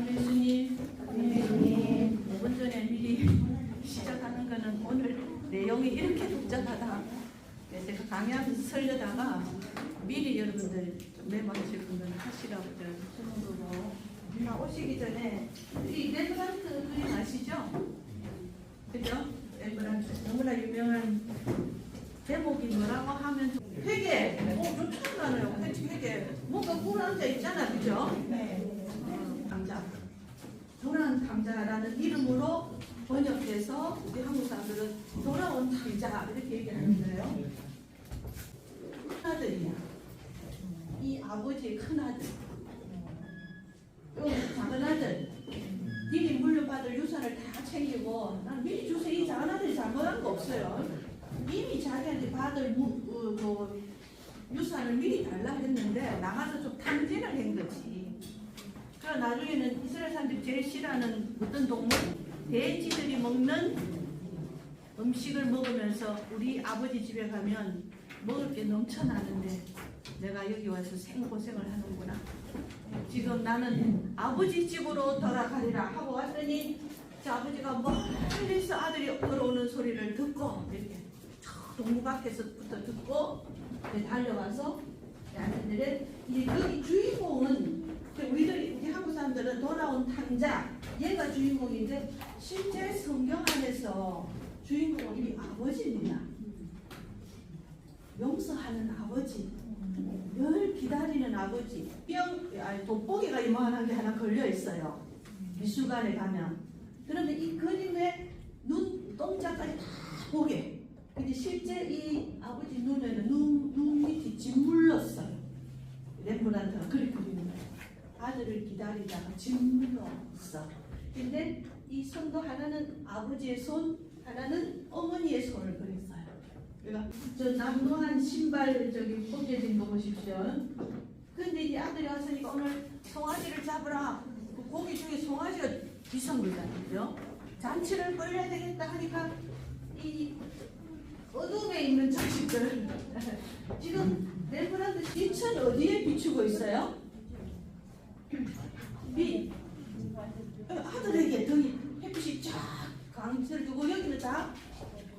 예수님, 예수님. 5분 전에 미리 시작하는 거는 오늘 내용이 이렇게 복잡하다. 제가 강의하면서 설려다가 미리 여러분들 좀 메모하실 분들은 하시라고 제가 주는 거고, 다 오시기 전에 이 렘브란트 그림 아시죠? 그죠? 렘브란트 너무나 유명한 제목이 뭐라고 하면 회계. 좋잖아요. 회계. 뭔가 불안자 있잖아, 그죠? 네. 강자. 돌아온 탕자라는 이름으로 번역돼서 우리 한국 사람들은 돌아온 탕자 이렇게 얘기하는 거예요. 큰아들이야. 이 아버지의 큰아들. 요 작은 아들. 미리 물려받을 유산을 다 챙기고, 난 미리 주세요. 이 작은 아들이 잘못한 거 없어요. 이미 자기한테 받을 유산을 미리 달라 했는데 나가서 좀 탕진을 한 거지. 그러나 나중에는 이스라엘 사람들이 제일 싫어하는 어떤 동물? 돼지들이 먹는 음식을 먹으면서 우리 아버지 집에 가면 먹을 게 넘쳐나는데 내가 여기 와서 생고생을 하는구나. 지금 나는 아버지 집으로 돌아가리라 하고 왔더니 제 아버지가 멀리서 아들이 걸어오는 소리를 듣고 이렇게 동무 밖에서부터 듣고 달려와서 아들들은 이제 여기 주인공은 우리 한국 사람들은 돌아온 탕자 얘가 주인공인데 실제 성경 안에서 주인공은 이 아버지입니다. 용서하는 아버지, 늘 기다리는 아버지. 돋보기가 이만한 게 하나 걸려 있어요. 미술관에 가면. 그런데 이 그림에 눈동자까지 다 보게. 근데 실제 이 아버지 눈에는 눈 밑이 짓물렀어요. 렘브란트가 그렇게 그리는 거예요. 아들을 기다리다가 짓물렀어. 근데 이 손도 하나는 아버지의 손, 하나는 어머니의 손을 그렸어요. 그러니까 저 남루한 신발 저기 벗겨진 거 보십시오. 근데 이 아들이 왔으니까 오늘 송아지를 잡으라. 그 고기 중에 송아지가 비싼 거잖아요. 잔치를 벌려야 되겠다 하니까 이 어둠에 있는 자식들 지금 렘브란트 빛은 어디에 비추고 있어요? 빛. 아들에게 더 햇빛이 쫙 강철 두고 여기는 다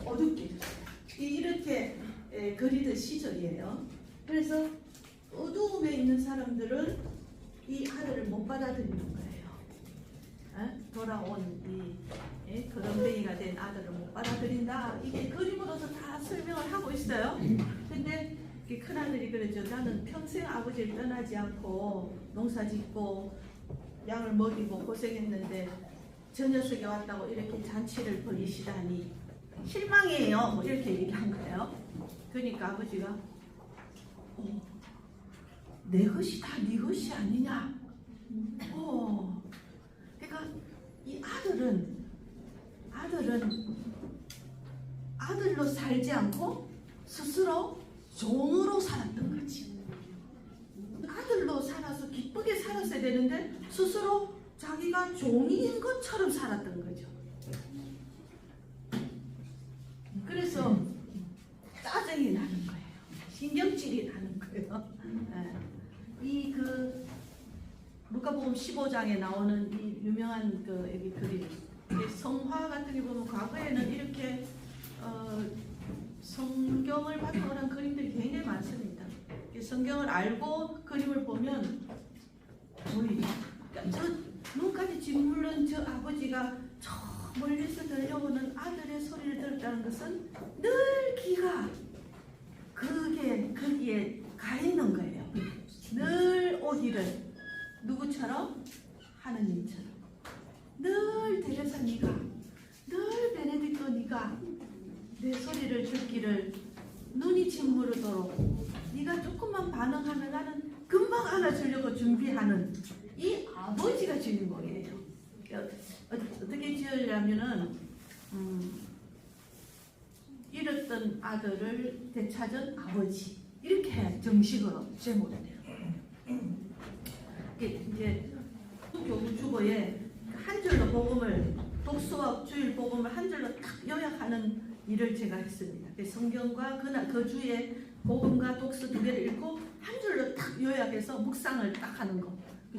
어둡게 이렇게 그리던 시절이에요. 그래서 어두움에 있는 사람들은 이 아들을 못 받아들이는 거예요. 돌아온 이 거렁뱅이가 된 아들을 못 받아들인다. 이게 그림으로서 다 설명을 하고 있어요. 근데 큰아들이 그러죠. 나는 평생 아버지를 떠나지 않고 농사 짓고 양을 먹이고 고생했는데 저 녀석이 왔다고 이렇게 잔치를 벌이시다니 실망이에요. 뭐 이렇게 얘기한 거예요. 그러니까 아버지가 내 것이 다 네 것이 아니냐. 그러니까 이 아들로 살지 않고 스스로 종으로 살았던 거지. 아들로 살아서 기쁘게 살았어야 되는데 스스로 자기가 종인 것처럼 살았던 거죠. 그래서 짜증이 나는 거예요. 신경질이 나는 거예요. 이 루카복음 15장에 나오는 이 유명한 여기 그림, 성화 같은 게 보면 과거에는 이렇게 성경을 바탕으로 한 그림들이 굉장히 많습니다. 성경을 알고 그림을 보면 보이죠. 저 눈까지 짓물른 저 아버지가 저 멀리서 들려오는 아들의 소리를 들었다는 것은 늘 귀가 거기에 가 있는 거예요. 늘 오기를 누구처럼? 하느님처럼. 늘 데려서 네가, 늘 베네딕토 네가 내 소리를 듣기를 눈이 짓무르도록 네가 조금만 반응하면 나는 금방 안아주려고 준비하는 이 아버지가 주인공이에요. 어떻게 지으려면은 잃었던 아들을 되찾은 아버지 이렇게 정식으로 제목이 돼요. 이제 교구 주보에 한 줄로 복음을 독서와 주일 복음을 한 줄로 딱 요약하는 일을 제가 했습니다. 성경과 그 주에 복음과 독서 두 개를 읽고 한 줄로 딱 요약해서 묵상을 딱 하는 거.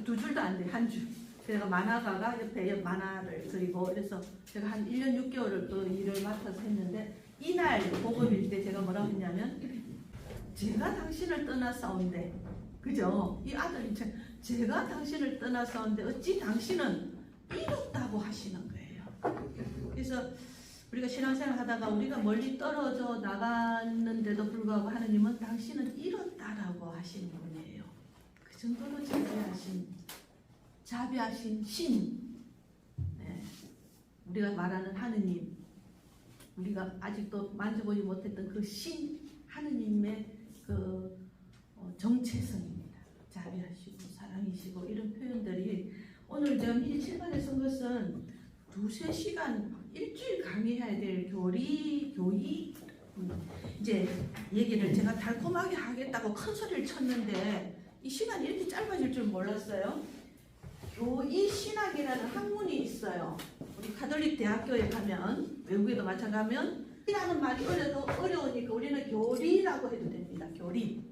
두 줄도 안 돼, 한 줄. 제가 만화가가 옆에 만화를 그리고 그래서 제가 한 1년 6개월을 그 일을 맡아서 했는데 이날 보급일 때 제가 뭐라고 했냐면 제가 당신을 떠나싸운데 그죠? 이 아들이 제가 당신을 떠나싸운데 어찌 당신은 이렇다고 하시는 거예요. 그래서 우리가 신앙생활 하다가 우리가 멀리 떨어져 나갔는데도 불구하고 하느님은 당신은 이렇다라고 하시는 분이에요. 그 정도로 자비하신 신, 네. 우리가 말하는 하느님, 우리가 아직도 만져보지 못했던 그 신 하느님의 그 정체성입니다. 자비하시고 사랑이시고 이런 표현들이 오늘 제가 미리 칠판에 쓴 것은 2-3시간 일주일 강의해야 될 교리 이제 얘기를 제가 달콤하게 하겠다고 큰 소리를 쳤는데 이 시간이 이렇게 짧아질 줄 몰랐어요. 교이 신학이라는 학문이 있어요. 우리 가톨릭 대학교에 가면 외국에도 마찬가지면 이라는 말이 어려우니까 우리는 교리라고 해도 됩니다. 교리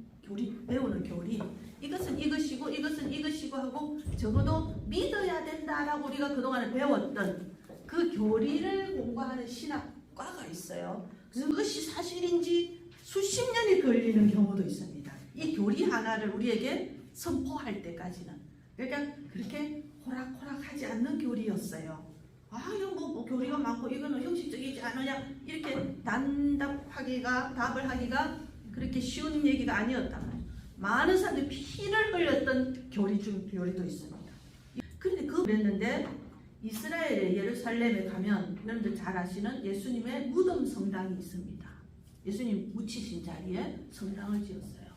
배우는 교리. 이것은 이것이고 이것은 이것이고 하고 적어도 믿어야 된다라고 우리가 그동안에 배웠던 그 교리를 공부하는 신학과가 있어요. 그래서 그것이 사실인지 수십 년이 걸리는 경우도 있습니다. 이 교리 하나를 우리에게 선포할 때까지는. 그러니까 그렇게 호락호락하지 않는 교리였어요. 이거 뭐 교리가 많고 이거는 형식적이지 않느냐 이렇게 답을 하기가 그렇게 쉬운 얘기가 아니었단 말이에요. 많은 사람들이 피를 흘렸던 교리도 있습니다. 그런데 그랬는데 이스라엘의 예루살렘에 가면 여러분들 잘 아시는 예수님의 무덤 성당이 있습니다. 예수님 묻히신 자리에 성당을 지었어요.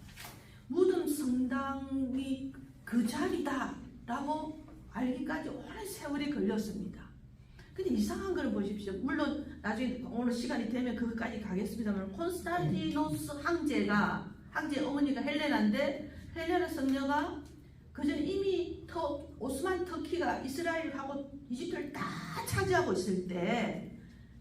무덤 성당이 그 자리다라고 알기까지 오랜 세월이 걸렸습니다. 근데 이상한 걸 보십시오. 물론 나중에 오늘 시간이 되면 그것까지 가겠습니다만 콘스탄티노스 황제 어머니가 헬레나인데 헬레나 성녀가 그전에 이미 오스만 터키가 이스라엘하고 이집트를 다 차지하고 있을 때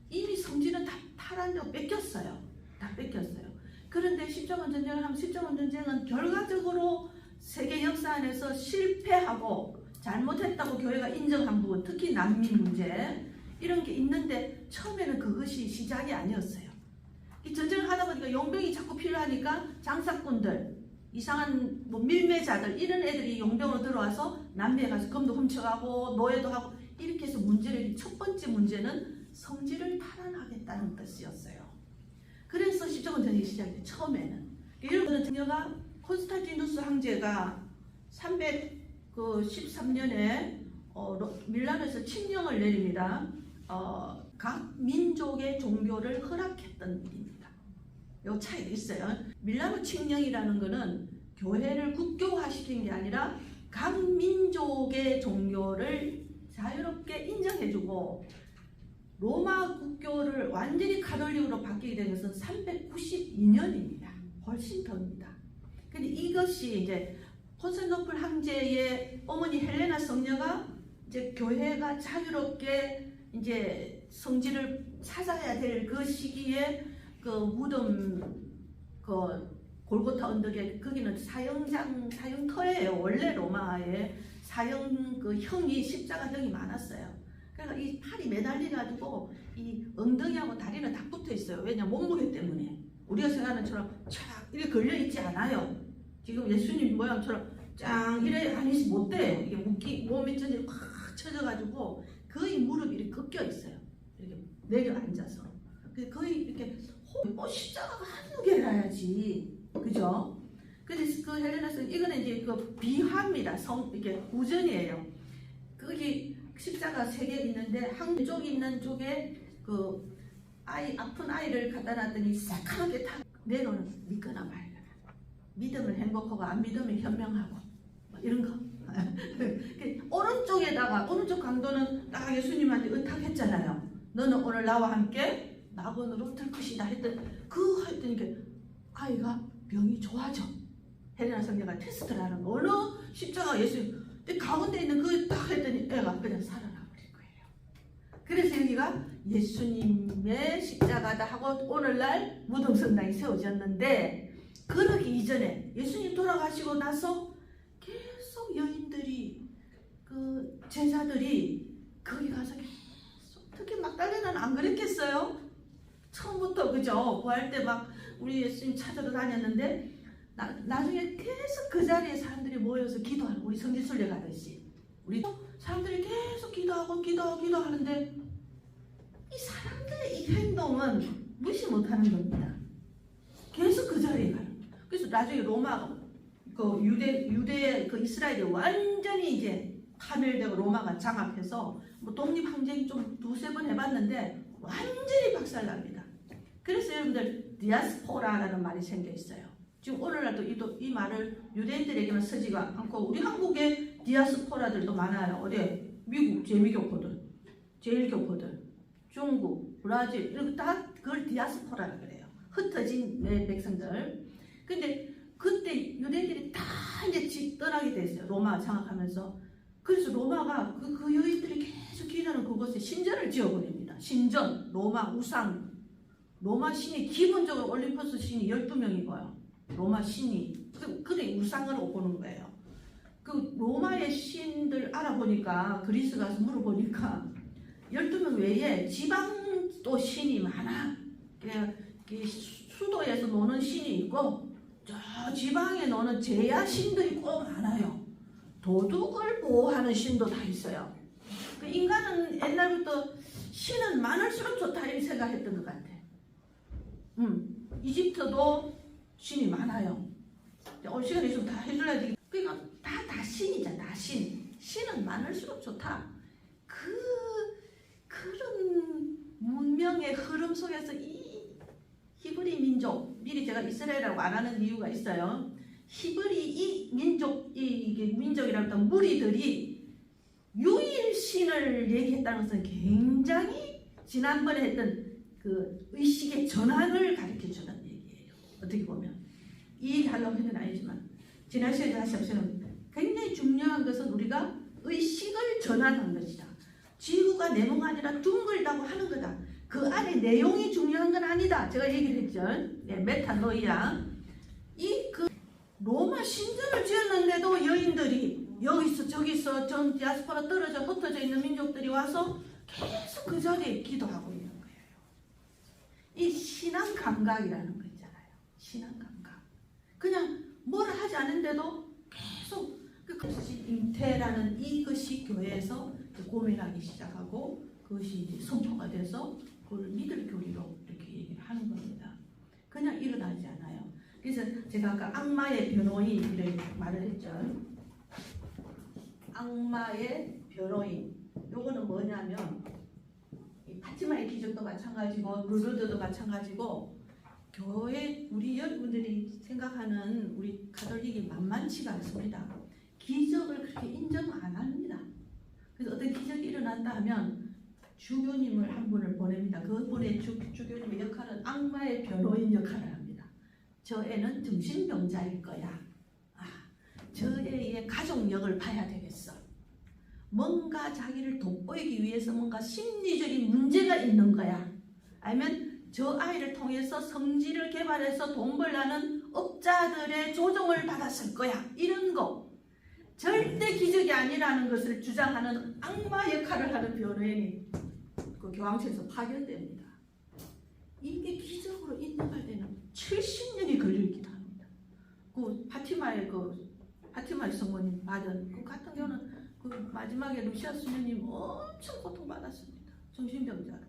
이미 성지는 다 타란다고 뺏겼어요. 다 뺏겼어요. 그런데 십자군 전쟁을 하면 십자군 전쟁은 결과적으로 세계 역사 안에서 실패하고 잘못했다고 교회가 인정한 부분, 특히 난민 문제 이런 게 있는데 처음에는 그것이 시작이 아니었어요. 이 전쟁을 하다 보니까 용병이 자꾸 필요하니까 장사꾼들, 이상한 밀매자들 이런 애들이 용병으로 들어와서 남미에 가서 금도 훔쳐가고 노예도 하고 이렇게 해서 첫 번째 문제는 성지를 탈환하겠다는 뜻이었어요. 그래서 십자군 전쟁이 시작이 처음에는 이런 전쟁가 콘스탄티누스 황제가 313년에 밀라노에서 칙령을 내립니다. 각 민족의 종교를 허락했던 일입니다. 요 차이가 있어요. 밀라노 칙령이라는 것은 교회를 국교화시킨 게 아니라 각 민족의 종교를 자유롭게 인정해주고 로마 국교를 완전히 가톨릭으로 바뀌게 된 것은 392년입니다. 훨씬 더입니다. 근데 이것이 이제 콘스탄티노플 황제의 어머니 헬레나 성녀가 이제 교회가 자유롭게 이제 성지를 찾아야 될 그 시기에 그 무덤 골고타 언덕에 거기는 사형터예요. 원래 로마에 사형 형이 십자가형이 많았어요. 그러니까 이 팔이 매달려 가지고 이 엉덩이하고 다리는 다 붙어 있어요. 왜냐 몸무게 때문에. 우리가 생각하는 처럼 쫙 이렇게 걸려 있지 않아요. 지금 예수님 모양처럼 짱 이래 아니지 못 돼요. 이게 몸이 전체 확 쳐져가지고 거의 무릎이 이렇게 꺾여 있어요. 이렇게 내려 앉아서. 거의 이렇게 십자가가 한두 개라야지, 그죠? 그래서 그 헬레나스 이거는 이제 그 비화입니다. 이게 우전이에요. 거기 십자가 3개 있는데 한쪽 있는 쪽에 그 아픈 아이를 갖다 놨더니 새카맣게 탁 내려오는 믿거나 말거나. 믿으면 행복하고 안 믿으면 현명하고 이런 거. 오른쪽 강도는 딱 예수님한테 의탁했잖아요. 너는 오늘 나와 함께 낙원으로 들 것이다 했더니 했더니 아이가 병이 좋아져. 헬레나 성녀가 테스트를 하는 거. 어느 십자가 예수님 가운데 있는 딱 했더니 애가 그냥 살아나 버린 거예요. 그래서 여기가 예수님의 십자가다 하고 오늘날 무덤성당이 세워졌는데 그러기 이전에 예수님 돌아가시고 나서 계속 여인들이 그 제자들이 거기 가서 계속, 특히 막달레나는 안 그랬겠어요? 처음부터 그죠? 구할 때 막 우리 예수님 찾으러 다녔는데 나중에 계속 그 자리에 사람들이 모여서 기도하는, 우리 성지순례 가듯이 우리 사람들이 계속 기도하는데 이 사람들의 이 행동은 무시 못하는 겁니다. 계속 그 자리에 가요. 그래서 나중에 로마 그 유대 그 이스라엘이 완전히 이제 파멸되고 로마가 장악해서 뭐 독립항쟁 좀 두세 번 해봤는데 완전히 박살납니다. 그래서 여러분들 디아스포라라는 말이 생겨 있어요. 지금 오늘날도 이 말을 유대인들에게만 쓰지가 않고 우리 한국에 디아스포라들도 많아요. 어디? 미국 제미교포들, 제일교포들, 중국, 브라질 이렇게 다 그걸 디아스포라라 그래요. 흩어진 백성들. 근데 그때 유대인들이 다 이제 떠나게 됐어요. 로마 장악하면서. 그래서 로마가 그 여인들이 계속 기도하는 그곳에 신전을 지어버립니다. 신전, 로마 우상, 로마 신이 기본적으로 올림포스 신이 12명이고요. 로마 신이 그래 우상으로 보는 거예요. 그 로마의 신들 알아보니까 그리스 가서 물어보니까 12명 외에 지방도 신이 많아. 수도에서 노는 신이 있고 저 지방에 노는 제야 신들이 꼭 많아요. 도둑을 보호하는 신도 다 있어요. 그 인간은 옛날부터 신은 많을수록 좋다 이렇게 생각했던 것 같아. 이집트도 신이 많아요. 오늘 시간 있으면 다 해줄래야 되겠다. 그러니까 다 신이잖아. 다 신. 신은 많을수록 좋다. 그런 문명의 흐름 속에서 이 히브리 민족, 미리 제가 이스라엘이라고 안 하는 이유가 있어요. 히브리 이 민족, 이게 민족이라고 했던 무리들이 유일신을 얘기했다는 것은 굉장히 지난번에 했던 그 의식의 전환을 가르쳐주는 얘기예요. 어떻게 보면 이 얘기 하려고 했는 아니지만 지난 시간에 다시 합시면 굉장히 중요한 것은 우리가 의식을 전환한 것이다. 지구가 네모가 아니라 둥글다고 하는 거다. 그 안에 내용이 중요한 건 아니다. 제가 얘기를 했죠. 네, 메타노이아. 그 로마 신전을 지었는데도 여인들이 여기서 저기서 전 디아스포라 떨어져 흩어져 있는 민족들이 와서 계속 그 자리에 기도하고 있는 거예요. 이 신앙 감각이라는 거 있잖아요. 신앙 감각. 그냥 뭐를 하지 않은데도 계속 임태라는 이것이 교회에서 고민하기 시작하고 그것이 이제 선포가 돼서 그걸 믿을 교리로 이렇게 얘기를 하는 겁니다. 그냥 일어나지 않아요. 그래서 제가 아까 악마의 변호인 이런 말을 했죠. 악마의 변호인. 요거는 뭐냐면 이 파티마의 기적도 마찬가지고 루르드도 마찬가지고 교회 우리 여러분들이 생각하는 우리 가톨릭이 만만치가 않습니다. 기적을 그렇게 인정 안 합니다. 그래서 어떤 기적이 일어난다 하면 주교님을 한 분을 보냅니다. 그분의 주교님의 역할은 악마의 변호인 역할을 합니다. 저 애는 정신병자일 거야. 저 애의 가족력을 봐야 되겠어. 뭔가 자기를 돋보이기 위해서 뭔가 심리적인 문제가 있는 거야. 아니면 저 아이를 통해서 성질을 개발해서 돈 벌라는 업자들의 조종을 받았을 거야. 이런 거. 절대 기적이 아니라는 것을 주장하는 악마 역할을 하는 변호인이 그 교황청에서 파견됩니다. 이게 기적으로 인정할 때는 70년이 걸리기도 합니다. 그 파티마의 성모님 받은 그 같은 경우는 그 마지막에 루시아 수녀님 엄청 고통받았습니다. 정신병자.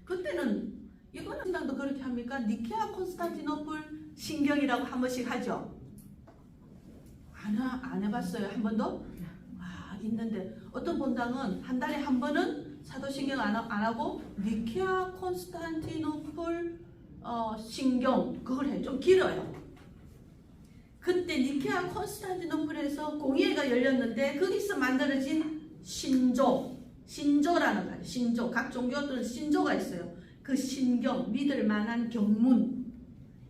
그때는 이거는 신당도 그렇게 합니까? 니케아 콘스탄티노플 신경이라고 한 번씩 하죠. 안 해봤어요. 한 번도? 있는데 어떤 본당은 한 달에 한 번은 사도신경 안 하고 니케아 콘스탄티노플 신경 그걸 해. 좀 길어요. 그때 니케아 콘스탄티노플에서 공예가 열렸는데 거기서 만들어진 신조라는 거예요. 신조. 각 종교들은 신조가 있어요. 그 신경, 믿을 만한 경문.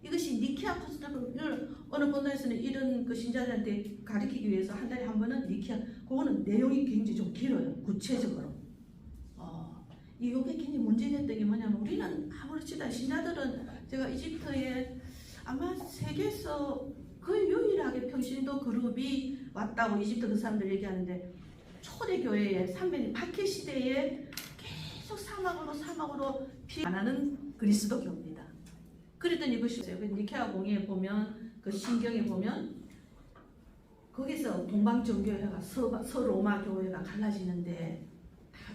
이것이 니케아 콘스탄티노플 어느 본당에서는 이런 그 신자들한테 가르치기 위해서 한 달에 한 번은 니케아. 그거는 내용이 굉장히 좀 길어요. 구체적으로. 이게 굉장히 문제됐던 게 뭐냐면 우리는 아무렇지도 신자들은 제가 이집트에 아마 세계에서 거의 유일하게 평신도 그룹이 왔다고 이집트 그 사람들 얘기하는데 초대교회에 삼변이 박해 시대에 계속 사막으로 피하는 그리스도교입니다. 그랬더니 이것이 있어요. 니케아 공의에 보면 그 신경에 보면 거기서 동방정교회가 서로마 교회가 갈라지는데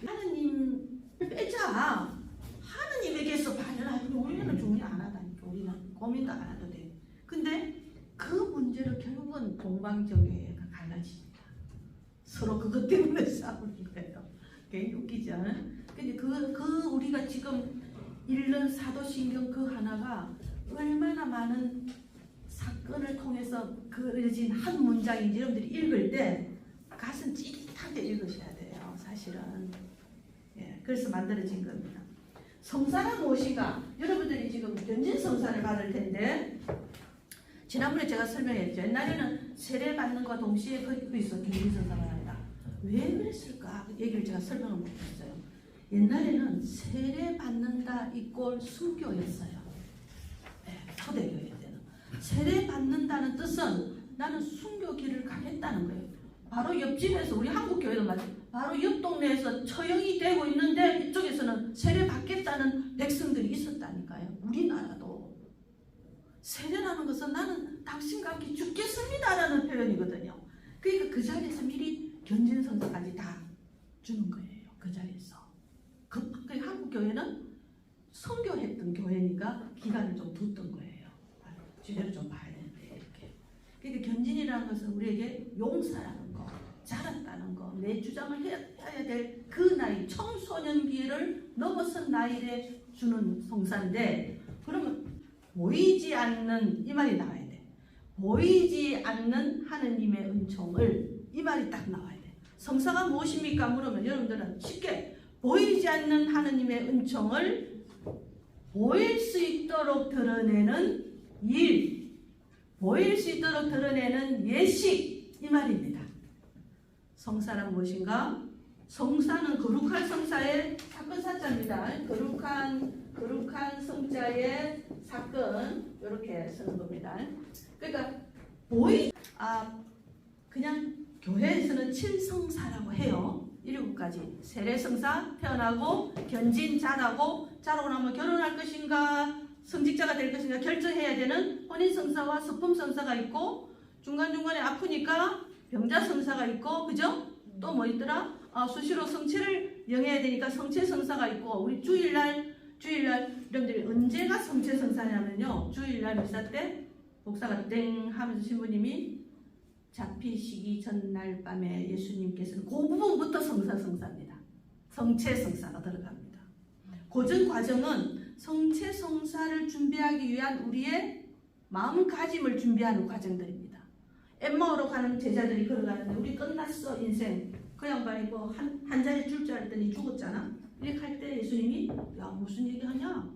하느님 빼자. 하느님에게서 발현하면 우리는 중요 안 하다니까. 우리는 고민도 안 해도 돼. 근데 그 문제로 결국은 동방정교회가 갈라집니다. 서로 그것 때문에 싸우는 거예요. 굉장히 웃기죠? 근데 그 우리가 지금 읽는 사도신경 그 하나가 얼마나 많은 사건을 통해서 그려진 한 문장인지 여러분들이 읽을 때 가슴 찌릿하게 읽으셔야 돼요. 사실은. 예, 그래서 만들어진 겁니다. 성사는 무엇인가? 여러분들이 지금 견진 성사를 받을 텐데 지난번에 제가 설명했죠. 옛날에는 세례 받는 것과 동시에 그 있어 견진 성사가 아니라 왜 그랬을까? 그 얘기를 제가 설명을 못했어요. 옛날에는 세례 받는다 이꼴 순교였어요. 네, 초대교회 때는 세례 받는다는 뜻은 나는 순교 길을 가겠다는 거예요. 바로 옆집에서 우리 한국 교회도 마찬가지. 바로 옆 동네에서 처형이 되고 있는데 이쪽에서는 세례 받겠다는 백성들이 있었다니까요. 우리나라도 세례라는 것은 나는 당신과 함께 죽겠습니다라는 표현이거든요. 그러니까 그 자리에서 미리 견진성사까지 다 주는 거예요. 그 자리에서. 그러니까 한국 교회는 선교했던 교회니까 기간을 좀 뒀던 거예요. 주제를 좀 봐야 되는데 이렇게. 그러니까 견진이라는 것은 우리에게 용사라는 거, 자랐다는 거, 내 주장을 해야 될 그 나이, 청소년기를 넘어선 나이에 주는 성사인데, 그러면 보이지 않는 이 말이 나와야 돼. 보이지 않는 하느님의 은총을 이 말이 딱 나와야 돼. 성사가 무엇입니까? 물으면 여러분들은 쉽게 보이지 않는 하느님의 은총을 보일 수 있도록 드러내는 일, 보일 수 있도록 드러내는 예식 이 말입니다. 성사는 무엇인가? 성사는 거룩한 성사의 사건 사자입니다. 거룩한 성자의 사건 이렇게 쓰는 겁니다. 그러니까 그냥 교회에서는 7성사라고 해요. 7가지 세례성사, 태어나고 견진, 자라고 나면 결혼할 것인가 성직자가 될 것인가 결정해야 되는 혼인성사와 서품성사가 있고 중간중간에 아프니까 병자성사가 있고 그죠? 또 뭐 있더라? 수시로 성체를 영해야 되니까 성체성사가 있고 우리 주일날 여러분들이 언제가 성체성사냐면요. 주일날 미사 때 복사가 땡 하면서 신부님이 잡히시기 전날 밤에 예수님께서는 그 부분부터 성사입니다. 성체성사가 들어갑니다. 고전 과정은 성체성사를 준비하기 위한 우리의 마음가짐을 준비하는 과정들입니다. 엠마오로 가는 제자들이 걸어가는데 우리 끝났어 인생 그 양반이 뭐 한 자리 줄 줄 알았더니 죽었잖아. 이렇게 할 때 예수님이 야 무슨 얘기하냐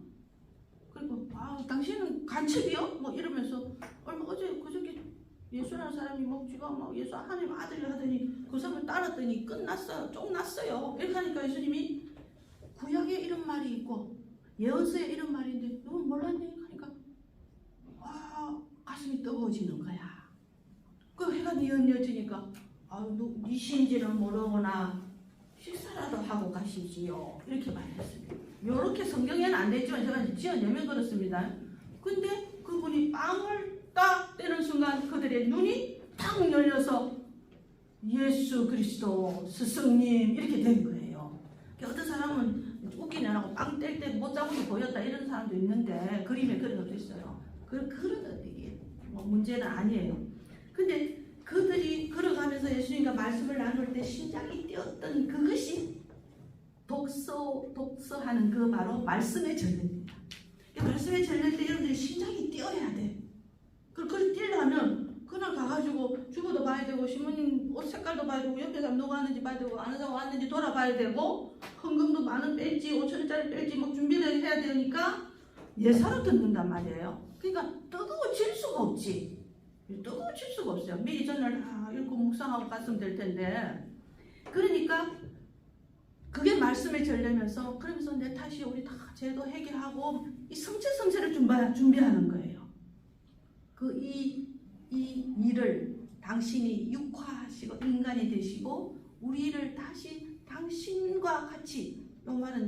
그리고 당신은 간첩이요? 뭐 이러면서 어제 그저께 예수라는 사람이 뭐 지가 막 예수 하나님 아들을 하더니 그 사람을 따랐더니 끝났어요. 쫑났어요. 이렇게 하니까 예수님이 구약에 이런 말이 있고 예언서에 이런 말이 있는데 너는 몰랐니? 하니까 가슴이 뜨거워지는 거야. 그 해가 뉘어지니까 네 신지는 모르거나 식사라도 하고 가시지요. 이렇게 말했습니다. 이렇게 성경에는 안 되지만 제가 지어내면 그렇습니다. 근데 그분이 빵을 딱 떼는 순간 그들의 눈이 탁 열려서 예수 그리스도 스승님 이렇게 된 거예요. 어떤 사람은 웃기네 하고 빵 뗄 때 못 잡은 게 보였다 이런 사람도 있는데 그림에 그런 것도 있어요. 그런 이게 뭐 문제는 아니에요. 근데 그들이 걸어가면서 예수님과 말씀을 나눌 때 심장이 뛰었던 그것이 독서하는 그 바로 말씀의 전례입니다. 말씀의 전례 때 여러분들이 심장이 뛰어야 돼. 그걸 뛰려면 그날 가가지고 주부도 봐야 되고 신부님 옷 색깔도 봐야 되고 옆에 사람 누가 왔는지 봐야 되고 아는 사람 왔는지 돌아봐야 되고 헌금도 만원 뺄지 5천원짜리 뺄지 막 준비를 해야 되니까 예사로 듣는단 말이에요. 그러니까 뜨거워질 수가 없지. 뜨거워질 수가 없어요. 미리 전날 읽고 묵상하고 갔으면 될 텐데 그러니까 그게 말씀의 전례면서 그러면서 내 탓이 우리 다 제도 해결하고 이 성체를 준비하는 거예요. 이 일을 당신이 육화하시고 인간이 되시고 우리를 다시 당신과 같이 용하는